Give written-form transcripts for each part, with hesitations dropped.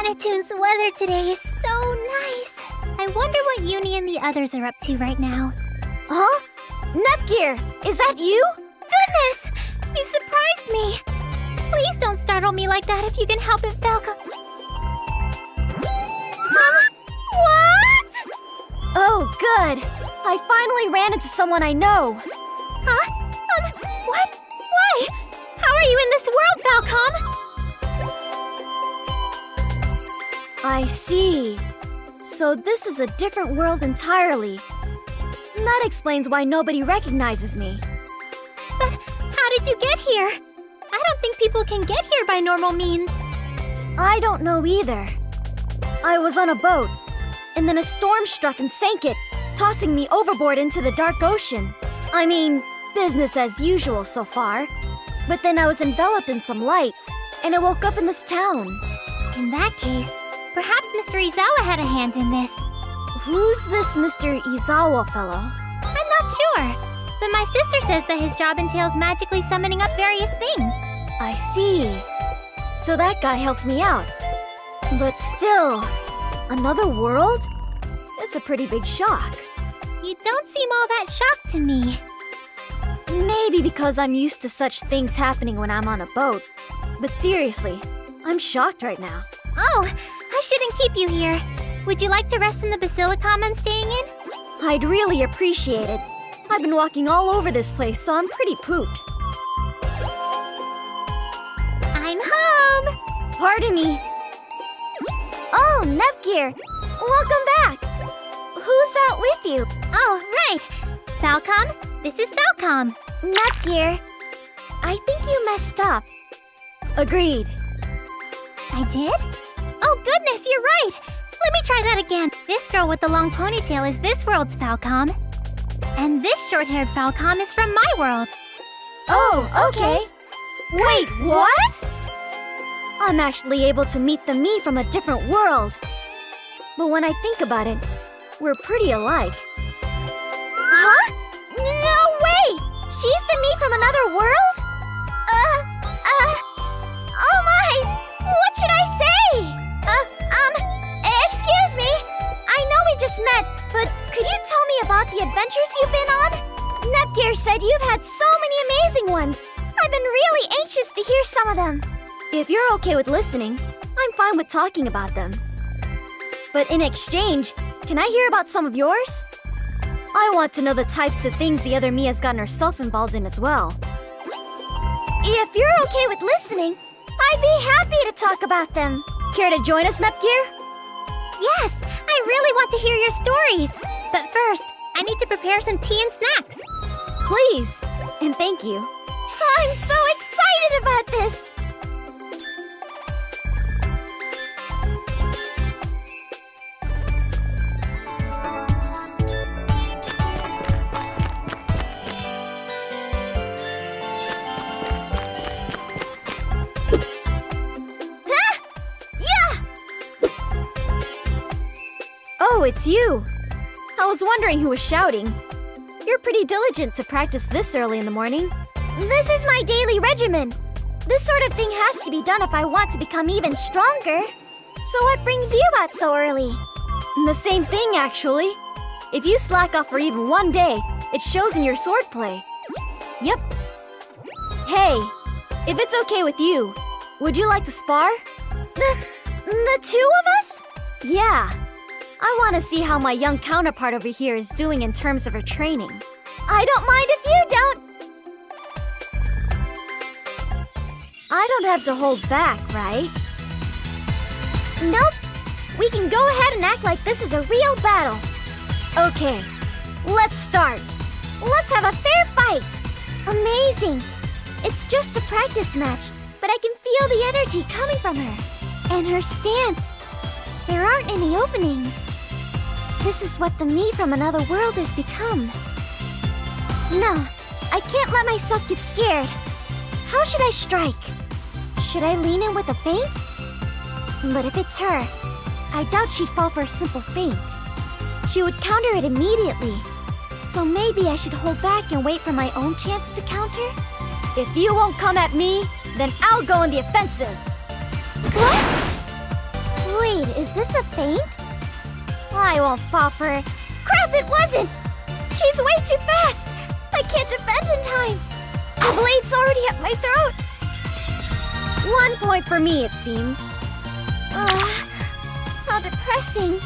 Netoon's weather today is so nice. I wonder what Uni and the others are up to right now. Huh? Netgear, is that you? Goodness! You surprised me! Please don't startle me like that if you can help it, Falcom. What? Oh, good. I finally ran into someone I know. Huh? What? Why? How are you in this world, Falcom? I see. So this is a different world entirely. That explains why nobody recognizes me. But how did you get here? I don't think people can get here by normal means. I don't know either. I was on a boat, and then a storm struck and sank it, tossing me overboard into the dark ocean. I mean, business as usual so far. But then I was enveloped in some light, and I woke up in this town. In that case, perhaps Mr. Izawa had a hand in this. Who's this Mr. Izawa fellow? I'm not sure, but my sister says that his job entails magically summoning up various things. I see. So that guy helped me out. But still, another world? It's a pretty big shock. You don't seem all that shocked to me. Maybe because I'm used to such things happening when I'm on a boat. But seriously, I'm shocked right now. Oh, I shouldn't keep you here. Would you like to rest in the basilicom I'm staying in? I'd really appreciate it. I've been walking all over this place, so I'm pretty pooped. I'm home! Pardon me. Oh, Netgear! Welcome back! Who's that with you? Oh, right! Falcom, this is Falcom. Netgear, I think you messed up. Agreed. I did? Oh goodness, you're right! Let me try that again. This girl with the long ponytail is this world's Falcom. And this short-haired Falcom is from my world. Oh, okay. Wait, what? I'm actually able to meet the me from a different world. But when I think about it, we're pretty alike. Huh? No way! She's the me from another world? Oh my! What should I say? Excuse me? I know we just met, but could you tell me about the adventures you've been on? Netgear said you've had so many amazing ones. I've been really anxious to hear some of them. If you're okay with listening, I'm fine with talking about them. But in exchange, can I hear about some of yours? I want to know the types of things the other me has gotten herself involved in as well. If you're okay with listening, I'd be happy to talk about them. Care to join us, Netgear? Yes, I really want to hear your stories. But first, I need to prepare some tea and snacks. Please, and thank you. I'm so excited about this! Oh, it's you! I was wondering who was shouting. You're pretty diligent to practice this early in the morning. This is my daily regimen. This sort of thing has to be done if I want to become even stronger. So what brings you out so early? The same thing, actually. If you slack off for even one day, it shows in your swordplay. Yep. Hey, if it's okay with you, would you like to spar? The two of us? Yeah. I want to see how my young counterpart over here is doing in terms of her training. I don't mind if you don't. I don't have to hold back, right? Nope. We can go ahead and act like this is a real battle. Okay, let's start. Let's have a fair fight. Amazing. It's just a practice match, but I can feel the energy coming from her. And her stance. There aren't any openings. This is what the me from another world has become. No, I can't let myself get scared. How should I strike? Should I lean in with a feint? But if it's her, I doubt she'd fall for a simple feint. She would counter it immediately. So maybe I should hold back and wait for my own chance to counter? If you won't come at me, then I'll go on the offensive. What? Wait, is this a feint? I won't fall for it. Crap, it wasn't! She's way too fast! I can't defend in time! The blade's already at my throat! 1 point for me, it seems. How depressing.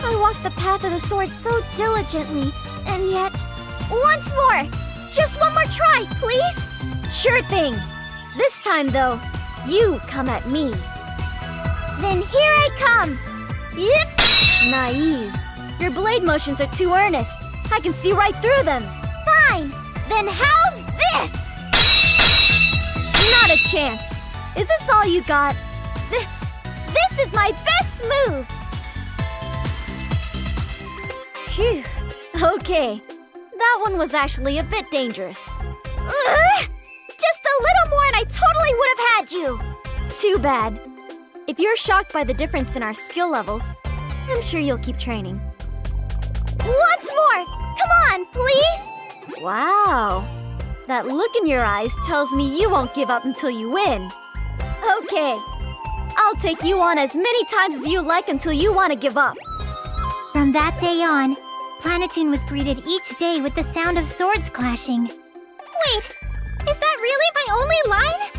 I walked the path of the sword so diligently, and yet... Once more! Just one more try, please! Sure thing. This time, though, you come at me. Then here I come! Yep! Naive. Your blade motions are too earnest. I can see right through them. Fine! Then how's this? Not a chance. Is this all you got? This is my best move! Phew. Okay. That one was actually a bit dangerous. Just a little more and I totally would have had you! Too bad. If you're shocked by the difference in our skill levels, I'm sure you'll keep training. Once more! Come on, please! Wow. That look in your eyes tells me you won't give up until you win. Okay. I'll take you on as many times as you like until you want to give up. From that day on, Planetoon was greeted each day with the sound of swords clashing. Wait, is that really my only line?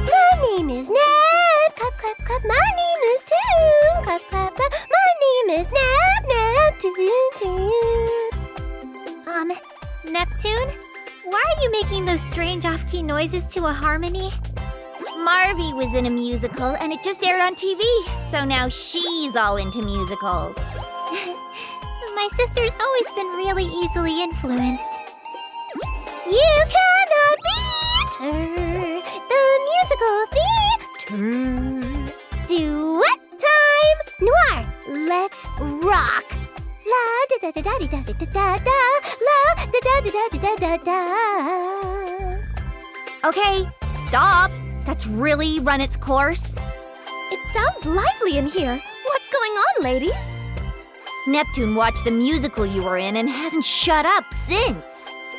My name is Nap, clap, clap, clap. My name is Toon, clap, clap, clap. My name is Nap, Nap, Toon, Toon. Neptune? Why are you making those strange off-key noises to a harmony? Marvy was in a musical and it just aired on TV, so now she's all into musicals. My sister's always been really easily influenced. You cannot beat her, the musical theater. Duet time, Noir, let's rock. La da da da da da da da da da, la da da da da da da da. Okay, stop! That's really run its course. It sounds lively in here. What's going on, ladies? Neptune watched the musical you were in and hasn't shut up since.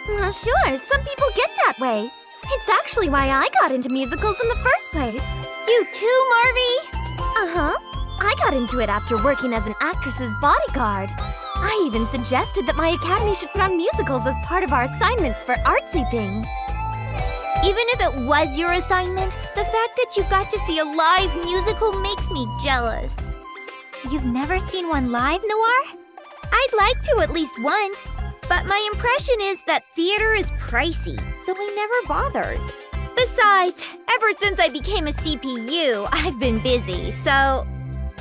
Well, sure, some people get that way. It's actually why I got into musicals in the first place. You too, Marvy? Uh-huh. I got into it after working as an actress's bodyguard. I even suggested that my academy should put on musicals as part of our assignments for artsy things. Even if it was your assignment, the fact that you got to see a live musical makes me jealous. You've never seen one live, Noir? I'd like to at least once, but my impression is that theater is pricey, so I never bothered. Besides, ever since I became a CPU, I've been busy, so...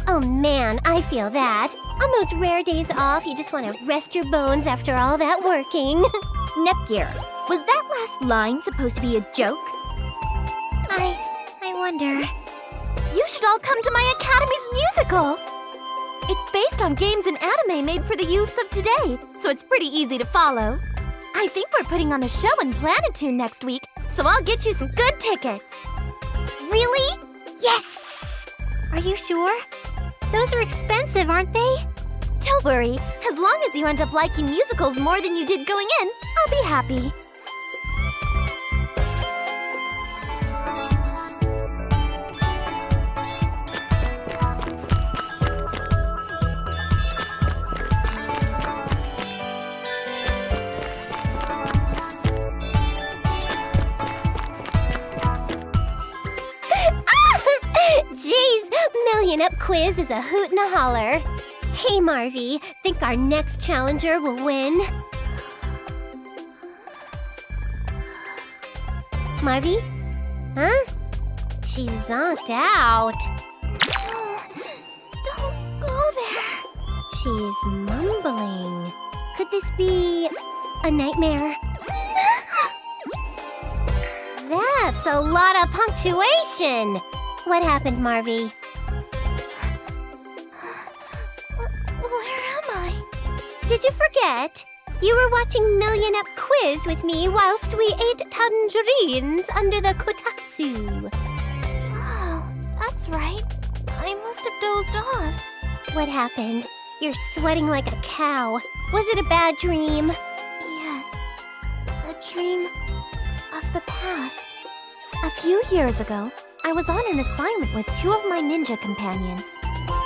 Oh man, I feel that. On those rare days off, you just want to rest your bones after all that working. Nepgear, was that last line supposed to be a joke? I wonder... You should all come to my academy's musical! It's based on games and anime made for the youth of today, so it's pretty easy to follow. I think we're putting on a show in Planetoon next week, so I'll get you some good tickets. Really? Yes! Are you sure? Those are expensive, aren't they? Don't worry, as long as you end up liking musicals more than you did going in, I'll be happy. Jeez, Million Up quiz is a hoot and a holler. Hey, Marvy, think our next challenger will win? Marvy? Huh? She's zonked out. Don't go there. She's mumbling. Could this be a nightmare? That's a lot of punctuation. What happened, Marvy? Where am I? Did you forget? You were watching Million Up quiz with me whilst we ate tangerines under the kotatsu. That's right. I must have dozed off. What happened? You're sweating like a cow. Was it a bad dream? Yes. A dream of the past. A few years ago, I was on an assignment with two of my ninja companions.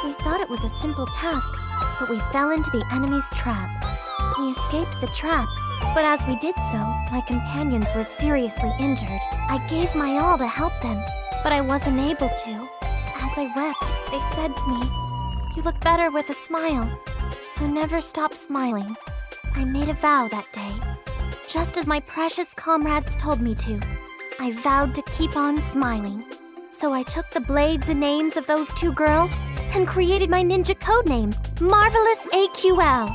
We thought it was a simple task, but we fell into the enemy's trap. We escaped the trap, but as we did so, my companions were seriously injured. I gave my all to help them, but I wasn't able to. As I wept, they said to me, "You look better with a smile, so never stop smiling." I made a vow that day, just as my precious comrades told me to. I vowed to keep on smiling. So I took the blades and names of those two girls and created my ninja codename, Marvelous AQL.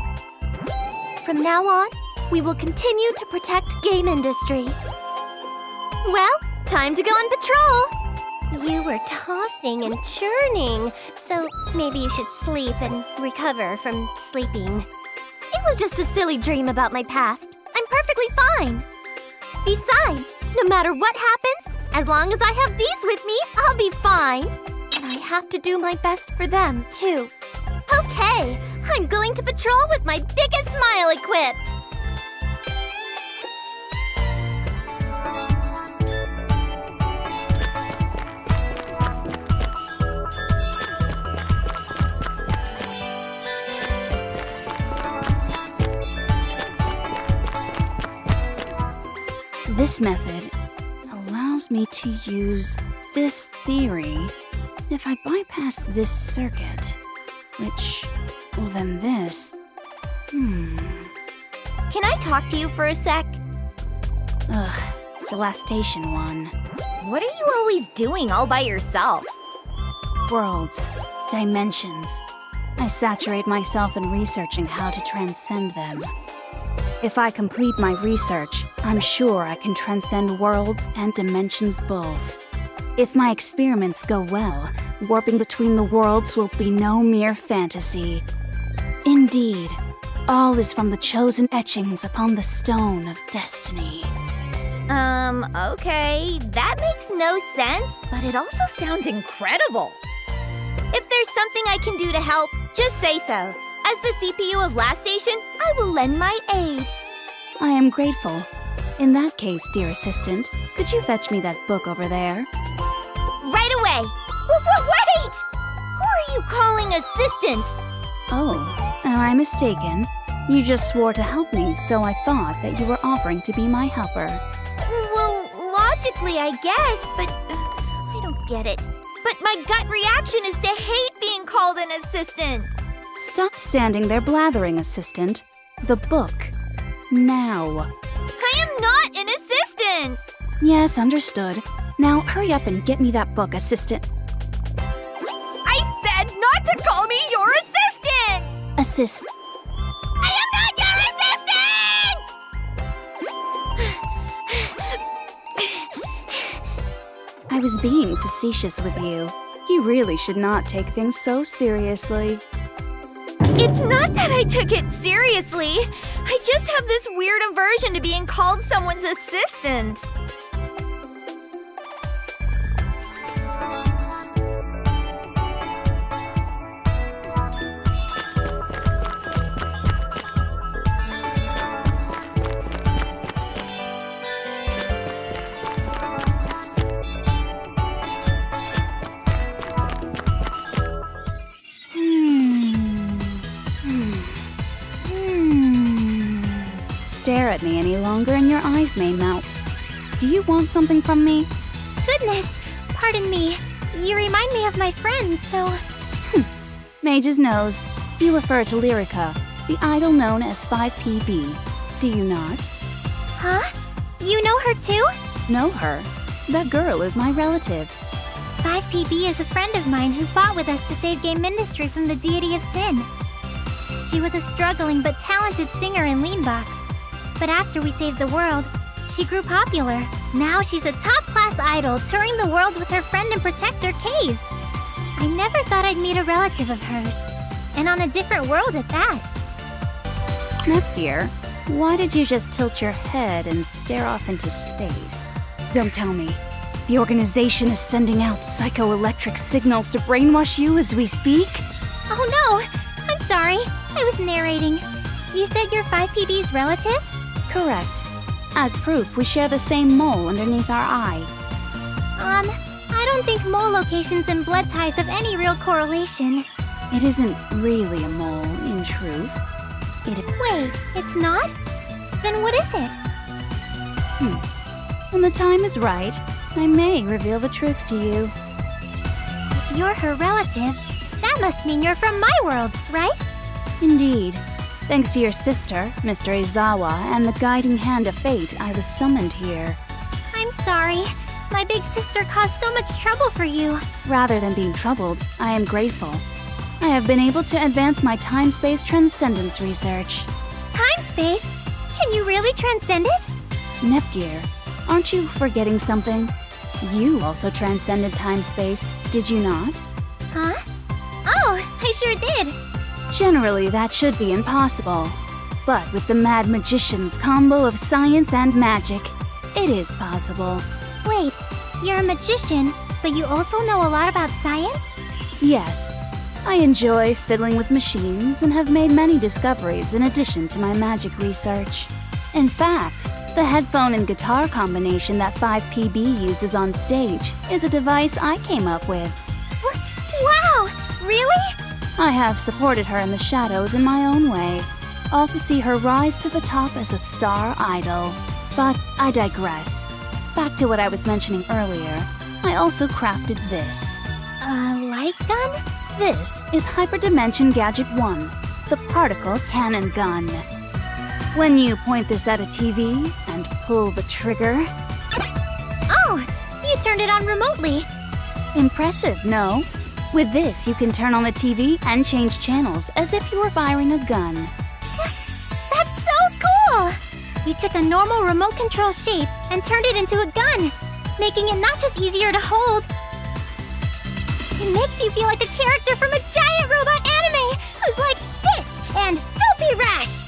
From now on, we will continue to protect game industry. Well, time to go on patrol. You were tossing and churning, so maybe you should sleep and recover from sleeping. It was just a silly dream about my past. I'm perfectly fine. Besides, no matter what happens, as long as I have these with me, I'll be fine. And I have to do my best for them, too. Okay, I'm going to patrol with my biggest smile equipped. This method allows me to use this theory if I bypass this circuit, which, well then this. Can I talk to you for a sec? Ugh, the last station one. What are you always doing all by yourself? Worlds, dimensions. I saturate myself in researching how to transcend them. If I complete my research, I'm sure I can transcend worlds and dimensions both. If my experiments go well, warping between the worlds will be no mere fantasy. Indeed, all is from the chosen etchings upon the stone of destiny. Okay, that makes no sense, but it also sounds incredible. If there's something I can do to help, just say so. As the CPU of Last Station, I will lend my aid. I am grateful. In that case, dear assistant, could you fetch me that book over there? Right away! Wait! Who are you calling assistant? Oh, am I mistaken? You just swore to help me, so I thought that you were offering to be my helper. Well, logically, I guess, but I don't get it. But my gut reaction is to hate being called an assistant. Stop standing there blathering, assistant. The book. Now. I am not an assistant! Yes, understood. Now hurry up and get me that book, assistant. I said not to call me your assistant! I am not your assistant! I was being facetious with you. You really should not take things so seriously. It's not that I took it seriously. I just have this weird aversion to being called someone's assistant. Stare at me any longer and your eyes may melt. Do you want something from me? Goodness, pardon me. You remind me of my friends, so... Mage's nose. You refer to Lyrica, the idol known as 5PB. Do you not? Huh? You know her too? Know her? That girl is my relative. 5PB is a friend of mine who fought with us to save game industry from the deity of sin. She was a struggling but talented singer in Leanbox. But after we saved the world, she grew popular. Now she's a top-class idol touring the world with her friend and protector, Cave. I never thought I'd meet a relative of hers. And on a different world at that. Nepgear, why did you just tilt your head and stare off into space? Don't tell me. The organization is sending out psychoelectric signals to brainwash you as we speak? Oh no! I'm sorry. I was narrating. You said you're 5PB's relative? Correct. As proof, we share the same mole underneath our eye. I don't think mole locations and blood ties have any real correlation. It isn't really a mole, in truth. Wait, it's not? Then what is it? When the time is right, I may reveal the truth to you. If you're her relative, that must mean you're from my world, right? Indeed. Thanks to your sister, Mr. Izawa, and the guiding hand of fate, I was summoned here. I'm sorry. My big sister caused so much trouble for you. Rather than being troubled, I am grateful. I have been able to advance my time-space transcendence research. Time-space? Can you really transcend it? Nepgear, aren't you forgetting something? You also transcended time-space, did you not? Huh? Oh, I sure did. Generally, that should be impossible. But with the Mad Magician's combo of science and magic, it is possible. Wait, you're a magician, but you also know a lot about science? Yes. I enjoy fiddling with machines and have made many discoveries in addition to my magic research. In fact, the headphone and guitar combination that 5PB uses on stage is a device I came up with. Wow! Really? I have supported her in the shadows in my own way, all to see her rise to the top as a star idol. But I digress. Back to what I was mentioning earlier, I also crafted this. A light gun? This is HyperDimension Gadget 1, the particle cannon gun. When you point this at a TV and pull the trigger... Oh, you turned it on remotely. Impressive, no? With this, you can turn on the TV and change channels as if you were firing a gun. That's so cool! You took a normal remote control shape and turned it into a gun, making it not just easier to hold. It makes you feel like a character from a giant robot anime who's like this and don't be rash.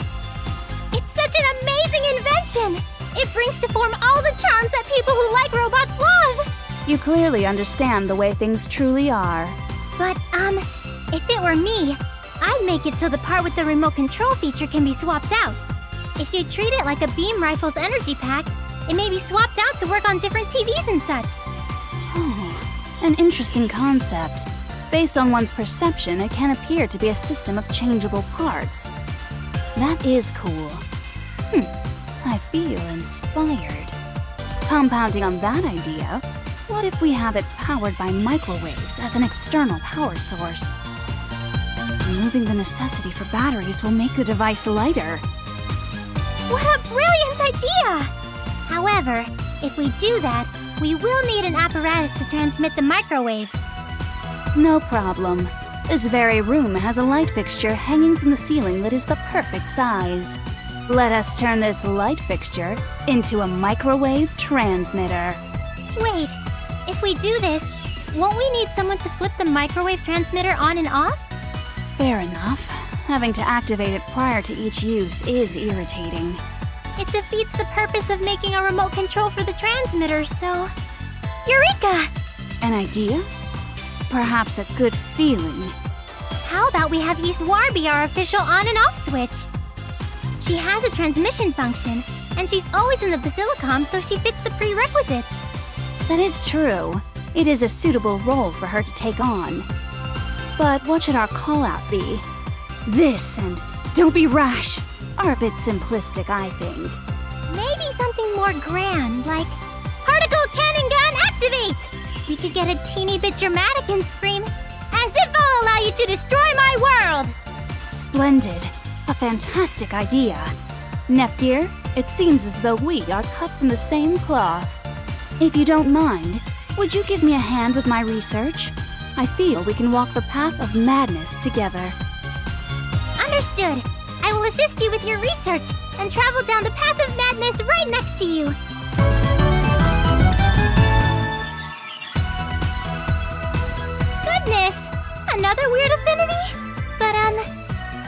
It's such an amazing invention. It brings to form all the charms that people who like robots love. You clearly understand the way things truly are. But, if it were me, I'd make it so the part with the remote control feature can be swapped out. If you treat it like a beam rifle's energy pack, it may be swapped out to work on different TVs and such. Oh, an interesting concept. Based on one's perception, it can appear to be a system of changeable parts. That is cool. I feel inspired. Compounding on that idea, what if we have it powered by microwaves as an external power source? Removing the necessity for batteries will make the device lighter. What a brilliant idea! However, if we do that, we will need an apparatus to transmit the microwaves. No problem. This very room has a light fixture hanging from the ceiling that is the perfect size. Let us turn this light fixture into a microwave transmitter. Wait, if we do this, won't we need someone to flip the microwave transmitter on and off? Fair enough. Having to activate it prior to each use is irritating. It defeats the purpose of making a remote control for the transmitter, so... Eureka! An idea? Perhaps a good feeling. How about we have Iswar be our official on and off switch? She has a transmission function, and she's always in the Basilicom, so she fits the prerequisites. That is true. It is a suitable role for her to take on. But what should our call-out be? This and don't be rash are a bit simplistic, I think. Maybe something more grand, like particle cannon gun activate! We could get a teeny bit dramatic and scream, as if I'll allow you to destroy my world! Splendid. A fantastic idea. Nepgear, it seems as though we are cut from the same cloth. If you don't mind, would you give me a hand with my research? I feel we can walk the path of madness together. Understood. I will assist you with your research and travel down the path of madness right next to you. Goodness! Another weird affinity? But,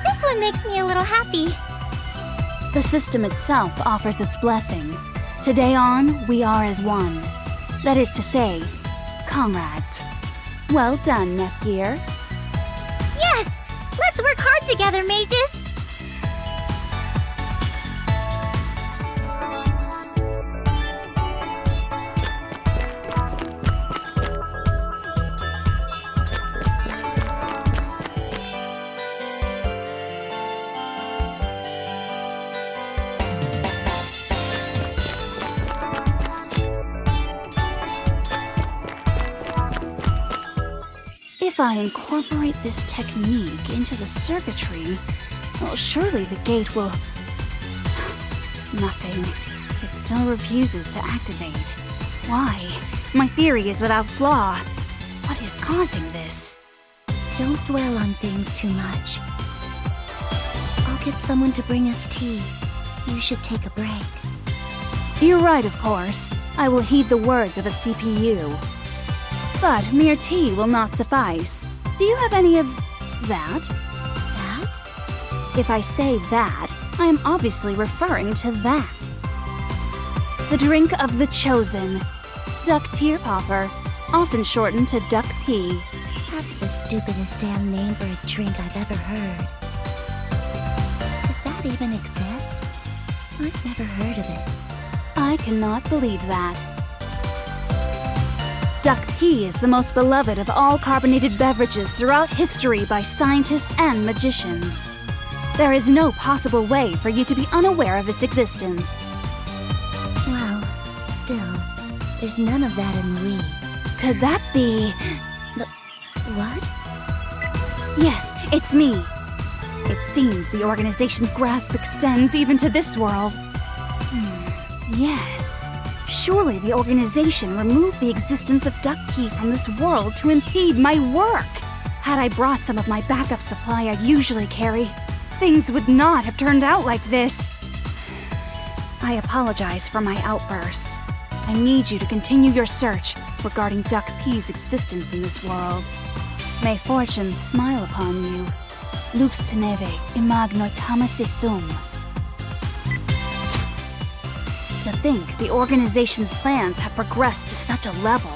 this one makes me a little happy. The system itself offers its blessing. Today on, we are as one. That is to say, comrades. Well done, Netgear. Yes! Let's work hard together, mages! If I incorporate this technique into the circuitry, well, surely the gate will... Nothing. It still refuses to activate. Why? My theory is without flaw. What is causing this? Don't dwell on things too much. I'll get someone to bring us tea. You should take a break. You're right, of course. I will heed the words of a CPU. But mere tea will not suffice. Do you have any of that? That? If I say that, I am obviously referring to that. The drink of the chosen. Duck Tear Popper, often shortened to Duck Pea. That's the stupidest damn name for a drink I've ever heard. Does that even exist? I've never heard of it. I cannot believe that. Duck Pea is the most beloved of all carbonated beverages throughout history by scientists and magicians. There is no possible way for you to be unaware of its existence. Well, still, there's none of that in Lee. Could that be... What? Yes, it's me. It seems the organization's grasp extends even to this world. Yes. Surely the organization removed the existence of Duck Pea from this world to impede my work. Had I brought some of my backup supply I usually carry, things would not have turned out like this. I apologize for my outbursts. I need you to continue your search regarding Duck Pea's existence in this world. May fortune smile upon you. Lux teneve imagno tamasi sum. To think the organization's plans have progressed to such a level.